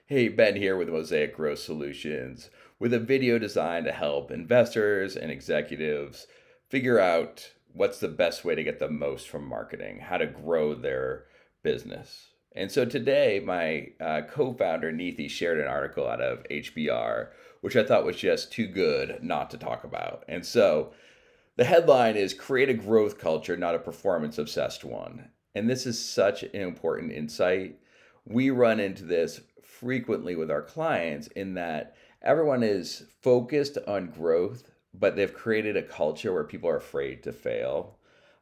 Hey, Ben here with Mosaic Growth Solutions with a video designed to help investors and executives figure out what's the best way to get the most from marketing, how to grow their business. And so today, my co founder Neethi shared an article out of HBR, which I thought was just too good not to talk about. And so the headline is Create a Growth Culture, Not a Performance Obsessed One. And this is such an important insight. We run into this frequently with our clients in that everyone is focused on growth, but they've created a culture where people are afraid to fail.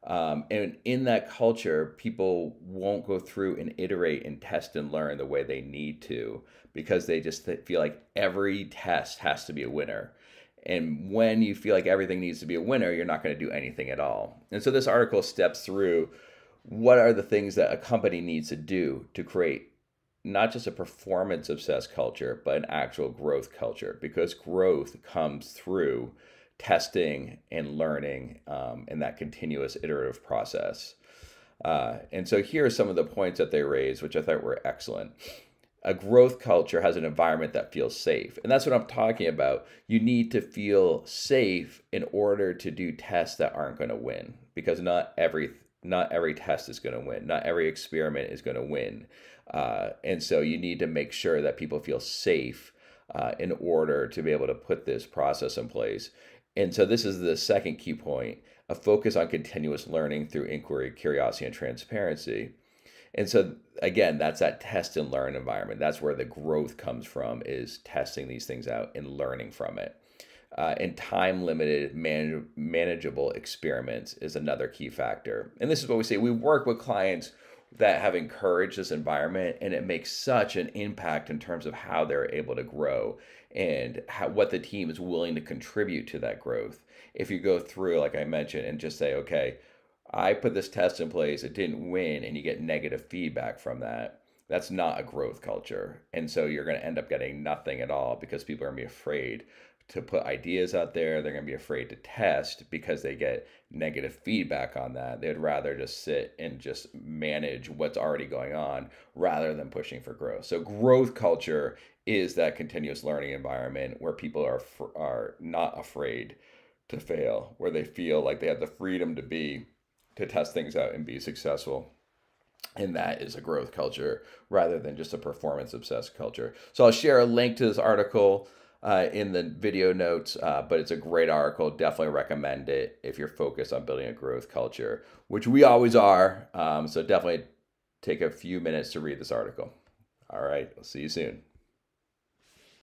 And in that culture, people won't go through and iterate and test and learn the way they need to because they just feel like every test has to be a winner. And when you feel like everything needs to be a winner, you're not going to do anything at all. And so this article steps through what are the things that a company needs to do to create not just a performance obsessed culture, but an actual growth culture, because growth comes through testing and learning in that continuous iterative process. And so here are some of the points that they raised, which I thought were excellent. A growth culture has an environment that feels safe. And that's what I'm talking about. You need to feel safe in order to do tests that aren't going to win, because not every test is going to win. Not every experiment is going to win. And so you need to make sure that people feel safe in order to be able to put this process in place. And so this is the second key point, a focus on continuous learning through inquiry, curiosity, and transparency. And so again, that's that test and learn environment. That's where the growth comes from, is testing these things out and learning from it. And time limited, manageable experiments is another key factor. And this is what we say. We work with clients that have encouraged this environment, and it makes such an impact in terms of how they're able to grow and what the team is willing to contribute to that growth. If you go through, like I mentioned, and just say, okay, I put this test in place, it didn't win, and you get negative feedback from that, that's not a growth culture. And so you're going to end up getting nothing at all because people are going to be afraid to put ideas out there. They're going to be afraid to test because they get negative feedback on that. They'd rather just sit and just manage what's already going on rather than pushing for growth. So growth culture is that continuous learning environment where people are not afraid to fail, where they feel like they have the freedom to test things out and be successful. And that is a growth culture rather than just a performance obsessed culture. So I'll share a link to this article in the video notes, but it's a great article. Definitely recommend it if you're focused on building a growth culture, which we always are. So definitely take a few minutes to read this article. All right, I'll see you soon.